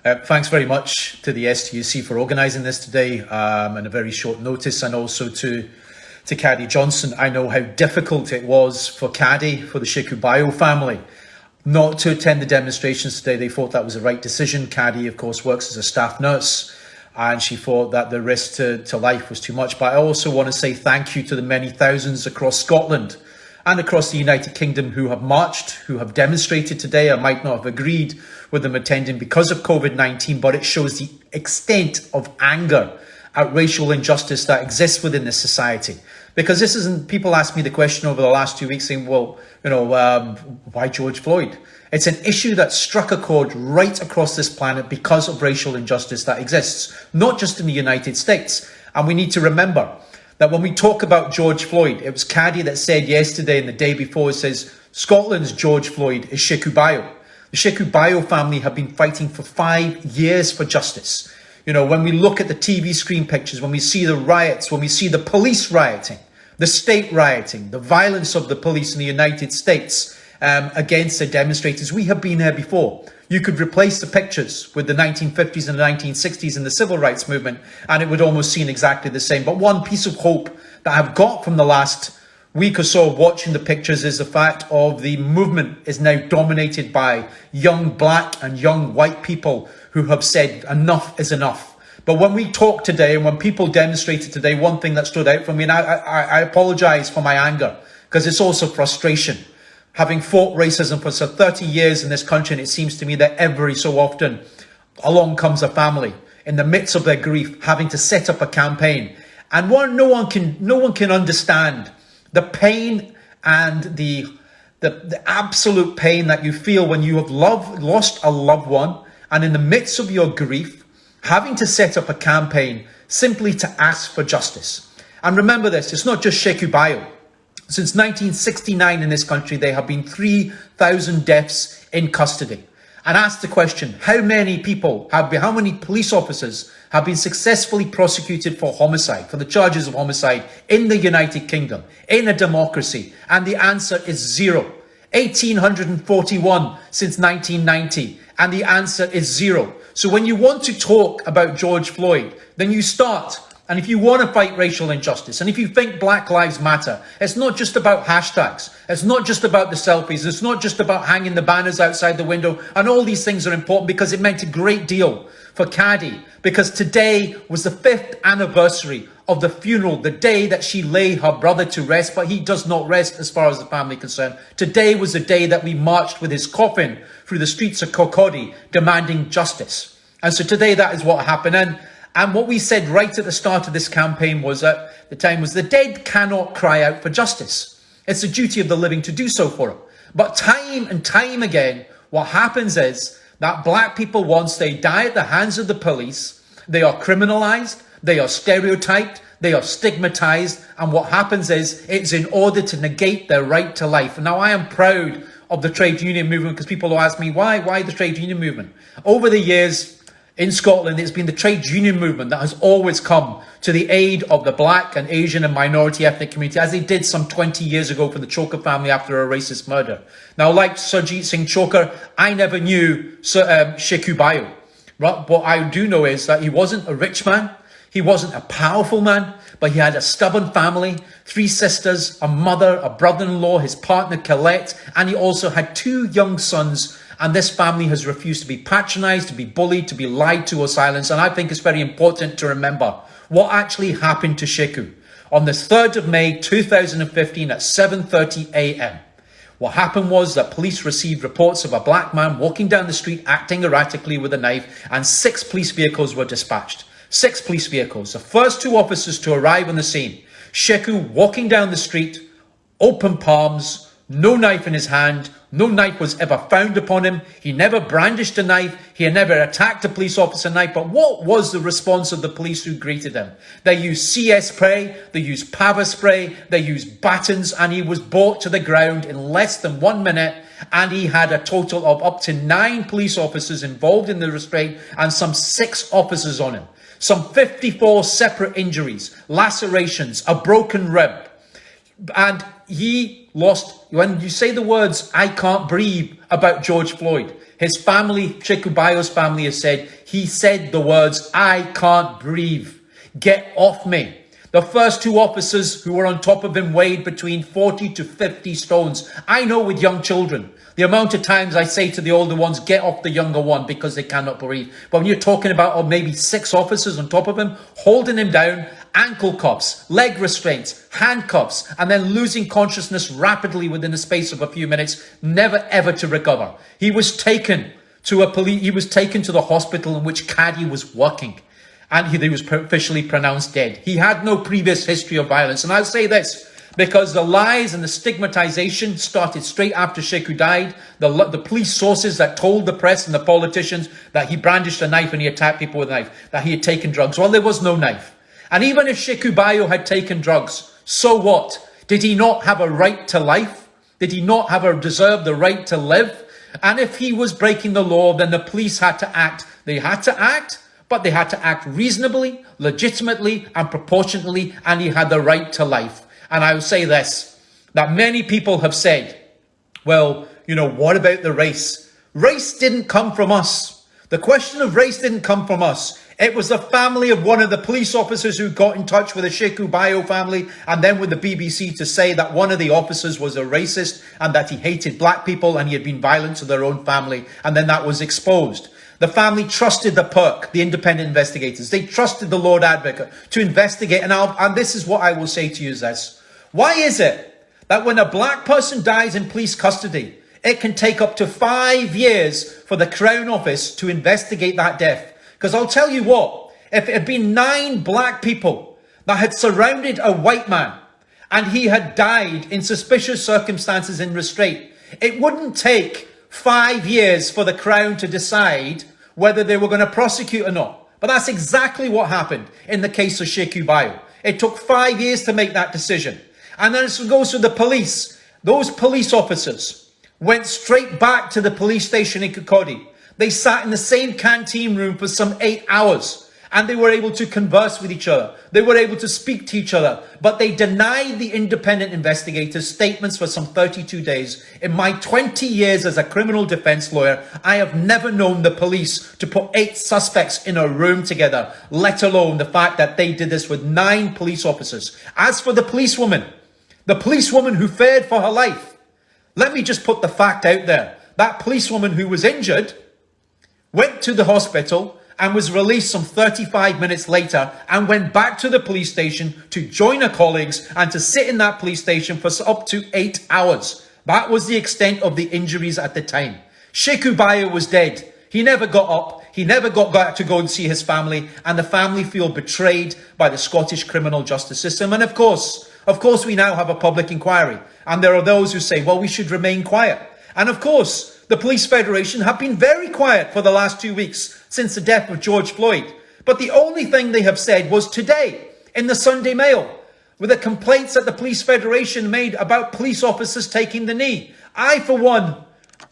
Thanks very much to the STUC for organising this today and a very short notice, and also to Caddy Johnson. I know how difficult it was for Caddy, for the Sheku Bayoh family, not to attend the demonstrations today. They thought that was the right decision. Caddy, of course, works as a staff nurse, and she thought that the risk to life was too much. But I also want to say thank you to the many thousands across Scotland and across the United Kingdom who have marched, who have demonstrated today. I might not have agreed with them attending because of COVID-19, but it shows the extent of anger at racial injustice that exists within this society. Because this isn't, people ask me the question over the last 2 weeks saying, well, why George Floyd? It's an issue that struck a chord right across this planet because of racial injustice that exists, not just in the United States. And we need to remember that when we talk about George Floyd, it was Caddy that said yesterday and the day before, it says, Scotland's George Floyd is Sheku Bayoh. The Sheku Bayoh family have been fighting for 5 years for justice. You know, when we look at the TV screen pictures, when we see the riots, when we see the police rioting, the state rioting, the violence of the police in the United States against the demonstrators, we have been there before. You could replace the pictures with the 1950s and the 1960s and the civil rights movement, and it would almost seem exactly the same. But one piece of hope that I've got from the last week or so of watching the pictures is the fact of the movement is now dominated by young black and young white people who have said enough is enough. But when we talk today and when people demonstrated today, one thing that stood out for me, and I apologize for my anger, because it's also frustration. Having fought racism for 30 years in this country, and it seems to me that every so often along comes a family in the midst of their grief, having to set up a campaign. And no one can understand the pain and the absolute pain that you feel when you have lost a loved one, and in the midst of your grief, having to set up a campaign simply to ask for justice. And remember this, it's not just Sheku Bayoh. Since 1969 in this country, there have been 3,000 deaths in custody. And ask the question, how many police officers have been successfully prosecuted for homicide, for the charges of homicide in the United Kingdom, in a democracy? And the answer is zero. 1,841 since 1990, and the answer is zero. So when you want to talk about George Floyd, then you start. And if you want to fight racial injustice, and if you think Black Lives Matter, it's not just about hashtags. It's not just about the selfies. It's not just about hanging the banners outside the window. And all these things are important because it meant a great deal for Caddy. Because today was the 5th anniversary of the funeral, the day that she lay her brother to rest, but he does not rest as far as the family is concerned. Today was the day that we marched with his coffin through the streets of Kirkcaldy demanding justice. And so today that is what happened. And what we said right at the start of this campaign was at the time was the dead cannot cry out for justice. It's the duty of the living to do so for them. But time and time again, what happens is that black people, once they die at the hands of the police, they are criminalized, they are stereotyped, they are stigmatized. And what happens is it's in order to negate their right to life. And now I am proud of the trade union movement because people will ask me, why the trade union movement? Over the years, in Scotland, it's been the trade union movement that has always come to the aid of the black and Asian and minority ethnic community, as they did some 20 years ago for the Choker family after a racist murder. Now, like Surjit Singh Choker, I never knew Sheku Bayoh. Right? What I do know is that he wasn't a rich man, he wasn't a powerful man, but he had a stubborn family, 3 sisters, a mother, a brother-in-law, his partner Colette, and he also had 2 young sons. And this family has refused to be patronized, to be bullied, to be lied to or silenced. And I think it's very important to remember what actually happened to Sheku. On the 3rd of May, 2015 at 7:30 a.m. What happened was that police received reports of a black man walking down the street, acting erratically with a knife, and 6 police vehicles were dispatched. 6 police vehicles. The first 2 officers to arrive on the scene. Sheku walking down the street, open palms, no knife in his hand. No knife was ever found upon him. He never brandished a knife. He had never attacked a police officer knife. But what was the response of the police who greeted him? They used CS spray, they used Pava spray, they used batons, and he was brought to the ground in less than 1 minute. And he had a total of up to 9 police officers involved in the restraint and some 6 officers on him. Some 54 separate injuries, lacerations, a broken rib. And he lost, when you say the words, "I can't breathe" about George Floyd, his family, Sheku Bayoh's family, has said, he said the words, "I can't breathe. Get off me." The first two officers who were on top of him weighed between 40 to 50 stones. I know with young children, the amount of times I say to the older ones, get off the younger one because they cannot breathe. But when you're talking about maybe 6 officers on top of him, holding him down, ankle cuffs, leg restraints, handcuffs, and then losing consciousness rapidly within the space of a few minutes, never ever to recover. He was taken to the hospital in which Caddy was working. And he was officially pronounced dead. He had no previous history of violence. And I'll say this, because the lies and the stigmatization started straight after Sheku died. The police sources that told the press and the politicians that he brandished a knife and he attacked people with a knife, that he had taken drugs. Well, there was no knife. And even if Sheku Bayoh had taken drugs, so what? Did he not have a right to life? Did he not deserve the right to live? And if he was breaking the law, then the police had to act. They had to act, but they had to act reasonably, legitimately, and proportionately, and he had the right to life. And I will say this, that many people have said, well, what about the race? Race didn't come from us. The question of race didn't come from us. It was the family of one of the police officers who got in touch with the Sheku Bayoh family and then with the BBC to say that one of the officers was a racist and that he hated black people and he had been violent to their own family. And then that was exposed. The family trusted the PERC, the independent investigators. They trusted the Lord Advocate to investigate. And this is what I will say to you is this. Why is it that when a black person dies in police custody, it can take up to 5 years for the Crown Office to investigate that death? Because I'll tell you what, if it had been 9 black people that had surrounded a white man and he had died in suspicious circumstances in restraint, it wouldn't take 5 years for the Crown to decide whether they were going to prosecute or not. But that's exactly what happened in the case of Sheku Bayoh. It took 5 years to make that decision. And then it goes to the police. Those police officers went straight back to the police station in Kirkcaldy. They sat in the same canteen room for some 8 hours. And they were able to converse with each other. They were able to speak to each other. But they denied the independent investigators' statements for some 32 days. In my 20 years as a criminal defense lawyer, I have never known the police to put 8 suspects in a room together, let alone the fact that they did this with 9 police officers. As for the policewoman who feared for her life, let me just put the fact out there. That policewoman who was injured went to the hospital and was released some 35 minutes later and went back to the police station to join her colleagues and to sit in that police station for up to 8 hours. That was the extent of the injuries at the time. Sheku Bayoh was dead. He never got up. He never got back to go and see his family, and the family feel betrayed by the Scottish criminal justice system. And of course, we now have a public inquiry, and there are those who say, well, we should remain quiet. And of course, the Police Federation have been very quiet for the last 2 weeks since the death of George Floyd. But the only thing they have said was today in the Sunday Mail, with the complaints that the Police Federation made about police officers taking the knee. I, for one,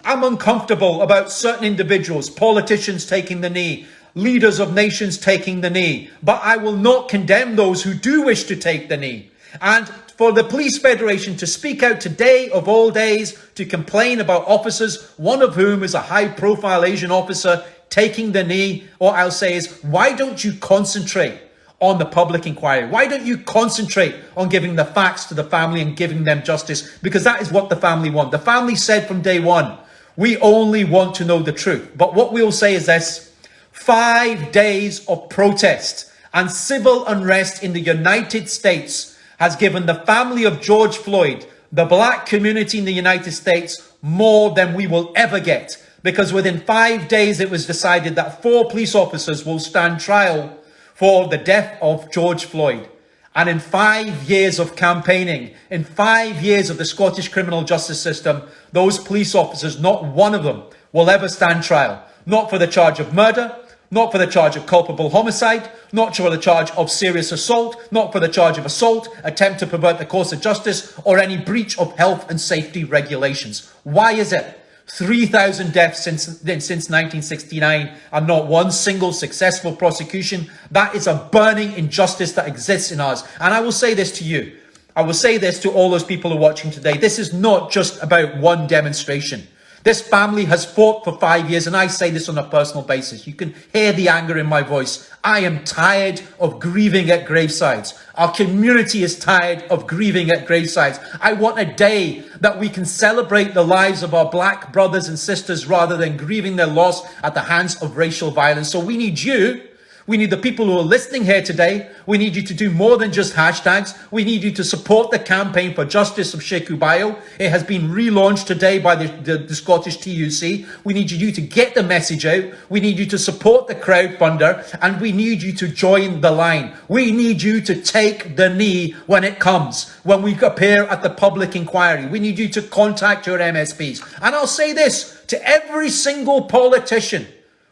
am uncomfortable about certain individuals, politicians taking the knee, leaders of nations taking the knee. But I will not condemn those who do wish to take the knee. And for the Police Federation to speak out today of all days to complain about officers, one of whom is a high-profile Asian officer taking the knee, all I'll say is, why don't you concentrate on the public inquiry? Why don't you concentrate on giving the facts to the family and giving them justice? Because that is what the family want. The family said from day one, we only want to know the truth. But what we'll say is this: 5 days of protest and civil unrest in the United States has given the family of George Floyd, the black community in the United States, more than we will ever get. Because within 5 days, it was decided that 4 police officers will stand trial for the death of George Floyd. And in 5 years of campaigning, in 5 years of the Scottish criminal justice system, those police officers, not one of them will ever stand trial. Not for the charge of murder, not for the charge of culpable homicide, not for the charge of serious assault, not for the charge of assault, attempt to pervert the course of justice, or any breach of health and safety regulations. Why is it 3,000 deaths since 1969 and not one single successful prosecution? That is a burning injustice that exists in us. And I will say this to you. I will say this to all those people who are watching today. This is not just about one demonstration. This family has fought for 5 years, and I say this on a personal basis. You can hear the anger in my voice. I am tired of grieving at gravesides. Our community is tired of grieving at gravesides. I want a day that we can celebrate the lives of our black brothers and sisters rather than grieving their loss at the hands of racial violence. So we need you. We need the people who are listening here today. We need you to do more than just hashtags. We need you to support the campaign for justice of Sheku Bayoh. It has been relaunched today by the Scottish TUC. We need you to get the message out. We need you to support the crowdfunder, and we need you to join the line. We need you to take the knee when it comes, when we appear at the public inquiry. We need you to contact your MSPs. And I'll say this to every single politician,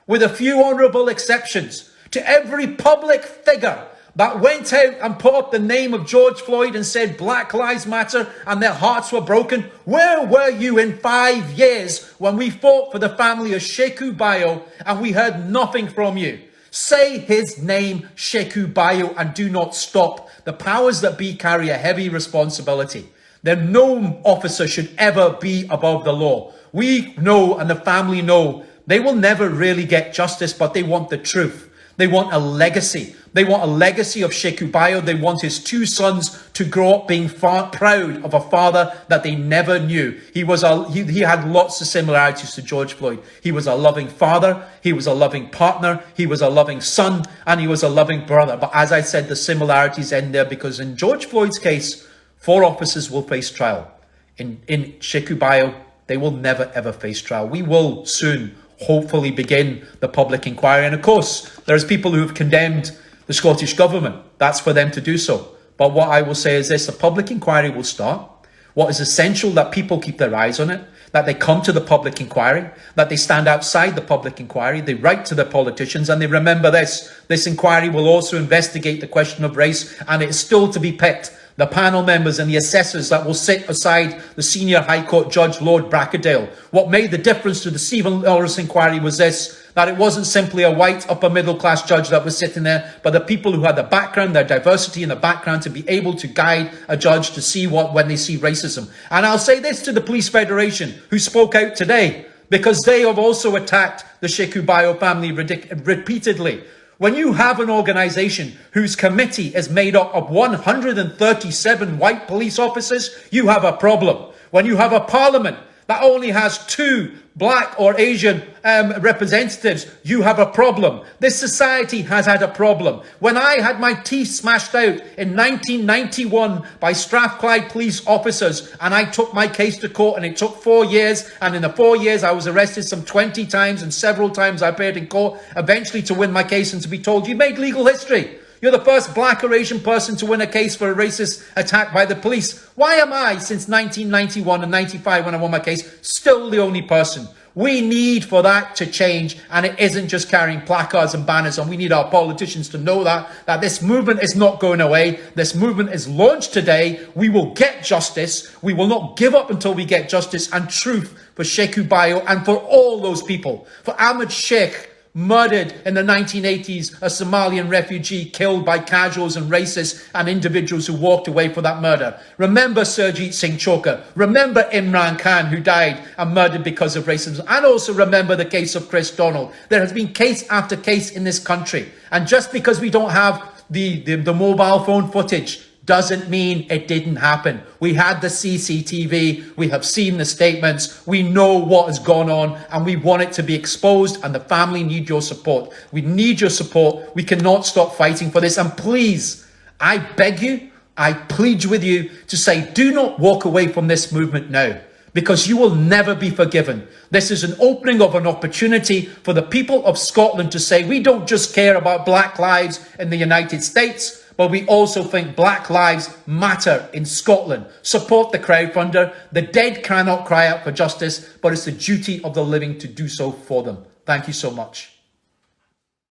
with a few honourable exceptions, to every public figure that went out and put up the name of George Floyd and said Black Lives Matter and their hearts were broken. Where were you in 5 years when we fought for the family of Sheku Bayoh and we heard nothing from you? Say his name, Sheku Bayoh, and do not stop. The powers that be carry a heavy responsibility. Then no officer should ever be above the law. We know, and the family know, they will never really get justice, but they want the truth. They want a legacy. They want a legacy of Sheku Bayoh. They want his 2 sons to grow up being proud of a father that they never knew. He had lots of similarities to George Floyd. He was a loving father. He was a loving partner. He was a loving son, and he was a loving brother. But as I said, the similarities end there, because in George Floyd's case, 4 officers will face trial. In Sheku Bayoh, they will never ever face trial. We will soon hopefully begin the public inquiry. And of course, there's people who have condemned the Scottish government. That's for them to do so. But what I will say is this: the public inquiry will start. What is essential that people keep their eyes on it, that they come to the public inquiry, that they stand outside the public inquiry, they write to their politicians, and they remember this. This inquiry will also investigate the question of race, and it is still to be picked. The panel members and the assessors that will sit aside the senior High Court Judge Lord Brackadale. What made the difference to the Stephen Lawrence inquiry was this: that it wasn't simply a white upper middle class judge that was sitting there, but the people who had the background, their diversity in the background, to be able to guide a judge to see when they see racism. And I'll say this to the Police Federation, who spoke out today, because they have also attacked the Sheku Bayoh family repeatedly. When you have an organisation whose committee is made up of 137 white police officers, you have a problem. When you have a parliament that only has 2 black or Asian representatives, you have a problem. This society has had a problem. When I had my teeth smashed out in 1991 by Strathclyde police officers, and I took my case to court, and it took 4 years, and in the 4 years I was arrested some 20 times, and several times I appeared in court, eventually to win my case and to be told, you made legal history. You're the first black or Asian person to win a case for a racist attack by the police. Why am I, since 1991 and 95 when I won my case, still the only person? We need for that to change, and it isn't just carrying placards and banners, and we need our politicians to know that this movement is not going away. This movement is launched today. We will get justice. We will not give up until we get justice and truth for Sheku Bayoh and for all those people. For Ahmed Sheikh, murdered in the 1980s, a Somalian refugee killed by casuals and racists and individuals who walked away for that murder. Remember Surjit Singh Chokha. Remember Imran Khan, who died and murdered because of racism. And also remember the case of Chris Donald. There has been case after case in this country. And just because we don't have the mobile phone footage doesn't mean it didn't happen. We had the CCTV, we have seen the statements, we know what has gone on, and we want it to be exposed, and the family need your support. We need your support. We cannot stop fighting for this. And please, I beg you, I plead with you to say, do not walk away from this movement now, because you will never be forgiven. This is an opening of an opportunity for the people of Scotland to say, we don't just care about black lives in the United States, but we also think black lives matter in Scotland. Support the crowdfunder. The dead cannot cry out for justice, but it's the duty of the living to do so for them. Thank you so much.